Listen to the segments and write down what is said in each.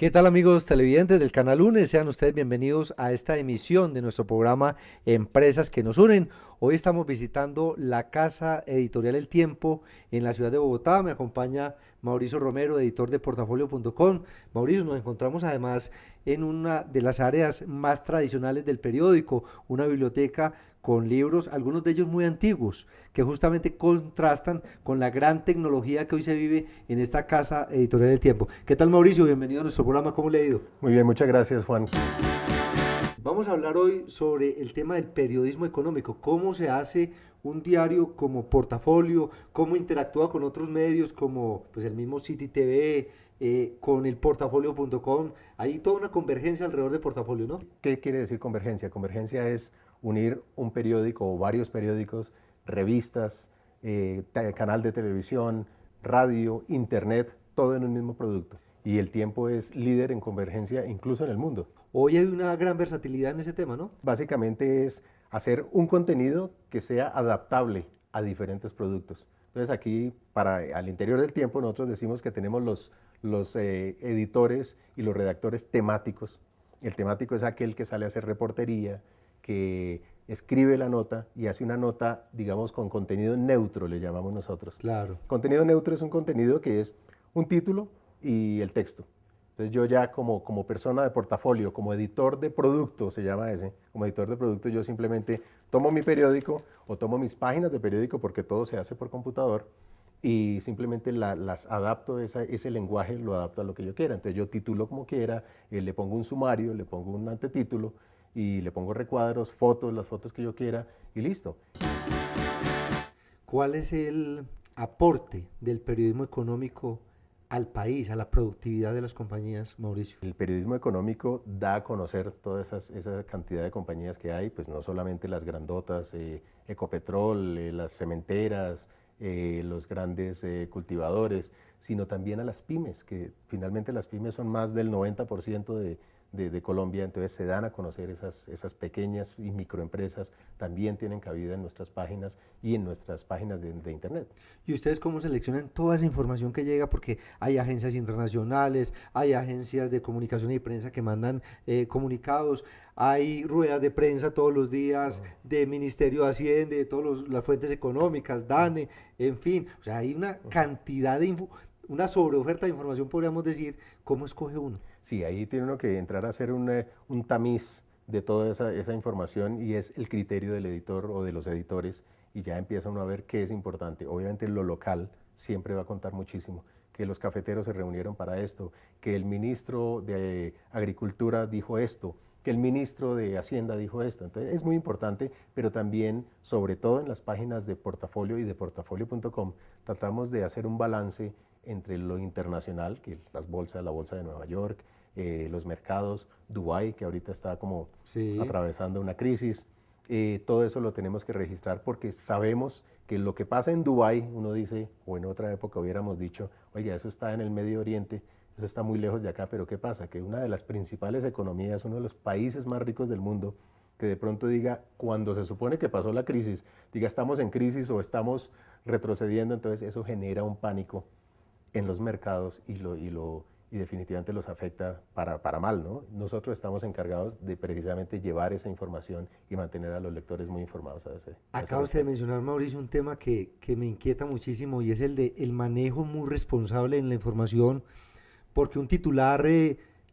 ¿Qué tal amigos televidentes del Canal UNE? Sean ustedes bienvenidos a esta emisión de nuestro programa Empresas que nos unen. Hoy estamos visitando la casa editorial El Tiempo en la ciudad de Bogotá. Me acompaña Mauricio Romero, editor de portafolio.com. Mauricio, nos encontramos además en una de las áreas más tradicionales del periódico, una biblioteca con libros, algunos de ellos muy antiguos, que justamente contrastan con la gran tecnología que hoy se vive en esta casa editorial del Tiempo. ¿Qué tal, Mauricio? Bienvenido a nuestro programa. ¿Cómo le ha ido? Muy bien, muchas gracias, Juan. Vamos a hablar hoy sobre el tema del periodismo económico, cómo se hace un diario como Portafolio, cómo interactúa con otros medios como pues, el mismo City TV, con el portafolio.com. Hay toda una convergencia alrededor de Portafolio, ¿no? ¿Qué quiere decir convergencia? Convergencia es unir un periódico o varios periódicos, revistas, canal de televisión, radio, internet, todo en un mismo producto. Y El Tiempo es líder en convergencia incluso en el mundo. Hoy hay una gran versatilidad en ese tema, ¿no? Básicamente es hacer un contenido que sea adaptable a diferentes productos. Entonces aquí, al interior del Tiempo, nosotros decimos que tenemos los editores y los redactores temáticos. El temático es aquel que sale a hacer reportería, que escribe la nota y hace una nota, digamos, con contenido neutro, le llamamos nosotros. Claro. Contenido neutro es un contenido que es un título y el texto. Entonces yo ya como persona de portafolio, como editor de producto, se llama ese, como editor de producto, yo simplemente tomo mi periódico o tomo mis páginas de periódico, porque todo se hace por computador, y simplemente las adapto, ese lenguaje lo adapto a lo que yo quiera. Entonces yo titulo como quiera, le pongo un sumario, le pongo un antetítulo, y le pongo recuadros, fotos, las fotos que yo quiera, y listo. ¿Cuál es el aporte del periodismo económico al país, a la productividad de las compañías, Mauricio? El periodismo económico da a conocer toda esa cantidad de compañías que hay, pues no solamente las grandotas, Ecopetrol, las cementeras, los grandes cultivadores, sino también a las pymes, que finalmente las pymes son más del 90% de Colombia. Entonces se dan a conocer esas pequeñas y microempresas, también tienen cabida en nuestras páginas y en nuestras páginas de internet. ¿Y ustedes cómo seleccionan toda esa información que llega? Porque hay agencias internacionales, hay agencias de comunicación y prensa que mandan comunicados, hay ruedas de prensa todos los días de Ministerio de Hacienda, de todas las fuentes económicas, DANE, en fin. O sea, hay una cantidad una sobreoferta de información, podríamos decir. ¿Cómo escoge uno? Sí, ahí tiene uno que entrar a hacer un tamiz de toda esa información, y es el criterio del editor o de los editores, y ya empieza uno a ver qué es importante. Obviamente lo local siempre va a contar muchísimo, que los cafeteros se reunieron para esto, que el ministro de Agricultura dijo esto, que el ministro de Hacienda dijo esto. Entonces es muy importante, pero también, sobre todo en las páginas de Portafolio y de portafolio.com, tratamos de hacer un balance entre lo internacional, que las bolsas, la bolsa de Nueva York, los mercados, Dubái, que ahorita está como atravesando una crisis. Todo eso lo tenemos que registrar, porque sabemos que lo que pasa en Dubái, uno dice, o en otra época hubiéramos dicho, oiga, eso está en el Medio Oriente, eso está muy lejos de acá, pero ¿qué pasa? Que una de las principales economías, uno de los países más ricos del mundo, que de pronto diga, cuando se supone que pasó la crisis, diga estamos en crisis o estamos retrocediendo, entonces eso genera un pánico en los mercados y definitivamente los afecta para mal, ¿no? Nosotros estamos encargados de precisamente llevar esa información y mantener a los lectores muy informados a ese Acaba usted de mencionar, Mauricio, un tema que me inquieta muchísimo, y es el de el manejo muy responsable en la información, porque un titular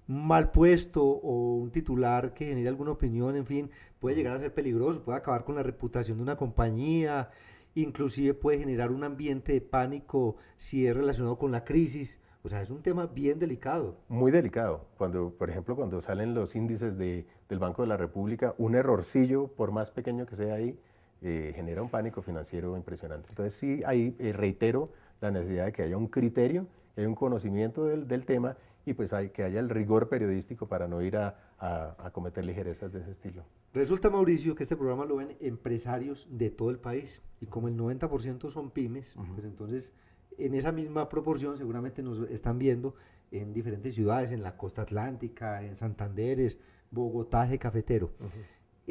mal puesto o un titular que genere alguna opinión, en fin, puede llegar a ser peligroso, puede acabar con la reputación de una compañía, inclusive puede generar un ambiente de pánico si es relacionado con la crisis. O sea, es un tema bien delicado. Muy delicado. Por ejemplo, cuando salen los índices del Banco de la República, un errorcillo, por más pequeño que sea ahí, genera un pánico financiero impresionante. Entonces sí, ahí reitero la necesidad de que haya un criterio, que haya un conocimiento del tema, y pues que haya el rigor periodístico para no ir a cometer ligerezas de ese estilo. Resulta, Mauricio, que este programa lo ven empresarios de todo el país, y como el 90% son pymes, pues entonces en esa misma proporción seguramente nos están viendo en diferentes ciudades, en la costa atlántica, en Santanderes, Bogotá, Eje Cafetero.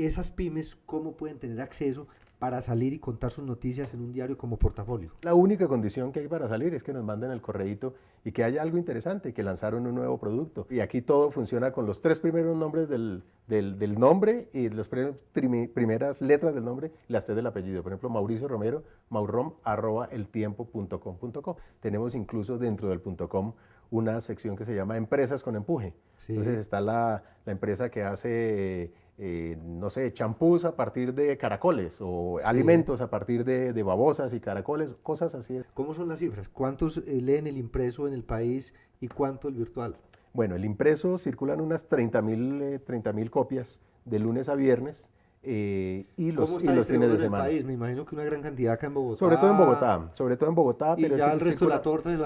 esas pymes, ¿cómo pueden tener acceso para salir y contar sus noticias en un diario como Portafolio? La única condición que hay para salir es que nos manden el correíto y que haya algo interesante, que lanzaron un nuevo producto. Y aquí todo funciona con los 3 primeros nombres del nombre y las primeras letras del nombre y las 3 del apellido. Por ejemplo, Mauricio Romero, maurom@eltiempo.com.co. Tenemos incluso dentro del .com una sección que se llama Empresas con Empuje. Sí. Entonces está la empresa que hace, no sé, champús a partir de caracoles o sí, alimentos a partir de babosas y caracoles, cosas así. ¿Cómo son las cifras? ¿Cuántos leen el impreso en el país y cuánto el virtual? Bueno, el impreso circulan unas 30.000 copias de lunes a viernes. Y los fines de semana. País? Me imagino que una gran cantidad acá en Bogotá. Sobre todo en Bogotá. Y pero ya el resto de la torta se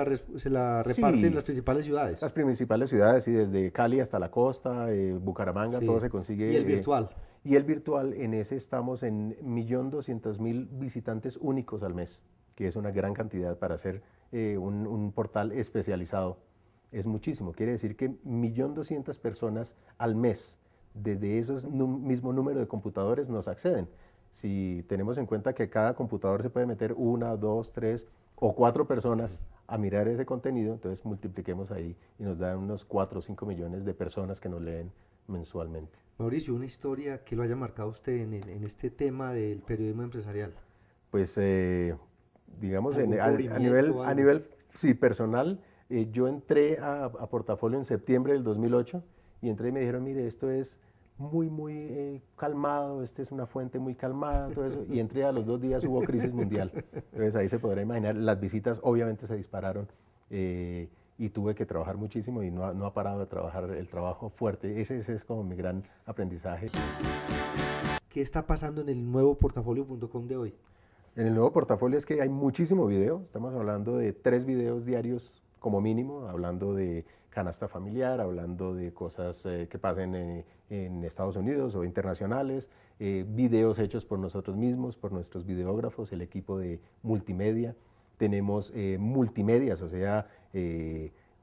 la reparte sí, en las principales ciudades. Las principales ciudades, y desde Cali hasta la costa, Bucaramanga, sí, todo se consigue. ¿Y el virtual? Y el virtual, en ese estamos en 1.200.000 visitantes únicos al mes, que es una gran cantidad para hacer un portal especializado. Es muchísimo, quiere decir que 1.200.000 personas al mes desde esos mismo número de computadores nos acceden. Si tenemos en cuenta que cada computador se puede meter 1, 2, 3 o 4 personas a mirar ese contenido, entonces multipliquemos ahí y nos dan unos 4 o 5 millones de personas que nos leen mensualmente. Mauricio, una historia que lo haya marcado usted en este tema del periodismo empresarial. Pues digamos a nivel sí, personal, yo entré a Portafolio en septiembre del 2008 y entré y me dijeron, mire, esto es muy calmado, esta es una fuente muy calmada, todo eso, y entré a los 2 días hubo crisis mundial. Entonces ahí se podrá imaginar, las visitas obviamente se dispararon y tuve que trabajar muchísimo y no ha parado de trabajar, el trabajo fuerte. Ese es como mi gran aprendizaje. ¿Qué está pasando en el nuevo portafolio.com de hoy? En el nuevo portafolio es que hay muchísimo video, estamos hablando de 3 videos diarios como mínimo, hablando de canasta familiar, hablando de cosas que pasen en Estados Unidos o internacionales, videos hechos por nosotros mismos, por nuestros videógrafos, el equipo de multimedia. Tenemos multimedias, o sea,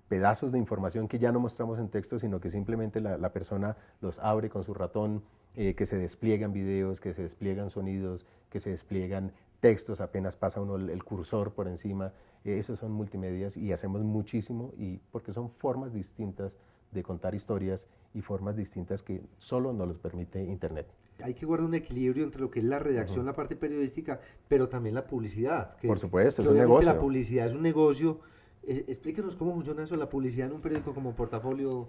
pedazos de información que ya no mostramos en texto, sino que simplemente la persona los abre con su ratón, que se despliegan videos, que se despliegan sonidos, que se despliegan textos, apenas pasa uno el cursor por encima. Esos son multimedias y hacemos muchísimo porque son formas distintas de contar historias y formas distintas que solo nos los permite Internet. Hay que guardar un equilibrio entre lo que es la redacción, la parte periodística, pero también la publicidad. Por supuesto, es un negocio. La publicidad es un negocio. Explíquenos cómo funciona eso, la publicidad en un periódico como Portafolio.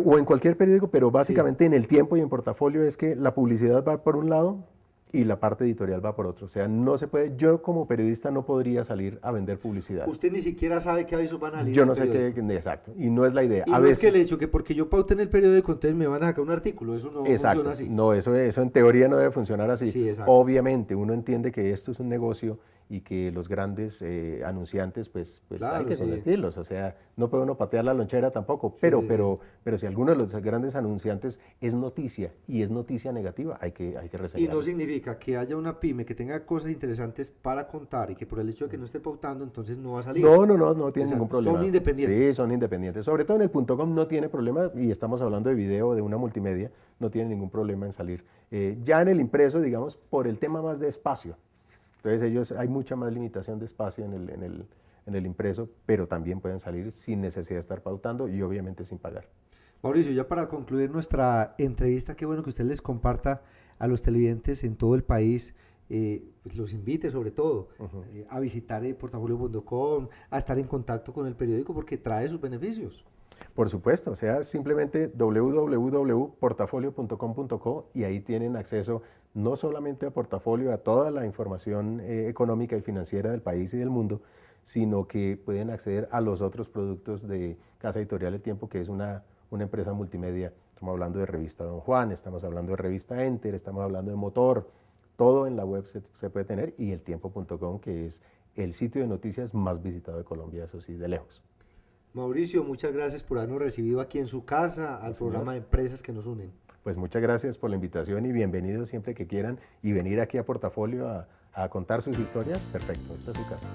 O en cualquier periódico, pero básicamente sí, en El Tiempo y en Portafolio es que la publicidad va por un lado y la parte editorial va por otro. O sea, no se puede, yo como periodista no podría salir a vender publicidad. Usted ni siquiera sabe qué avisos van a salir. Yo no sé qué, exacto, y no es la idea. Y no es que el hecho que porque yo paute en el periódico, entonces me van a sacar un artículo, eso no funciona así. No, eso en teoría no debe funcionar así. Sí, exacto. Obviamente, uno entiende que esto es un negocio y que los grandes anunciantes, pues claro, hay que someterlos, o sea, no puede uno patear la lonchera tampoco, pero si alguno de los grandes anunciantes es noticia y es noticia negativa, hay que reseñarlo. Y no significa que haya una pyme que tenga cosas interesantes para contar y que por el hecho de que no esté pautando, entonces no va a salir. No tiene ningún problema. Son independientes. Sí, son independientes, sobre todo en el .com no tiene problema, y estamos hablando de video, de una multimedia, no tiene ningún problema en salir. Ya en el impreso, digamos, por el tema más de espacio. Entonces hay mucha más limitación de espacio en el impreso, pero también pueden salir sin necesidad de estar pautando y obviamente sin pagar. Mauricio, ya para concluir nuestra entrevista, qué bueno que usted les comparta a los televidentes en todo el país, pues los invite sobre todo a visitar portafolio.com, a estar en contacto con el periódico porque trae sus beneficios. Por supuesto, o sea, simplemente www.portafolio.com.co y ahí tienen acceso no solamente a Portafolio, a toda la información económica y financiera del país y del mundo, sino que pueden acceder a los otros productos de Casa Editorial El Tiempo, que es una empresa multimedia. Estamos hablando de Revista Don Juan, estamos hablando de Revista Enter, estamos hablando de Motor, todo en la web se puede tener, y eltiempo.com, que es el sitio de noticias más visitado de Colombia, eso sí, de lejos. Mauricio, muchas gracias por habernos recibido aquí en su casa, al programa de Empresas que nos unen. Pues muchas gracias por la invitación y bienvenidos siempre que quieran y venir aquí a Portafolio a contar sus historias. Perfecto, esta es su casa.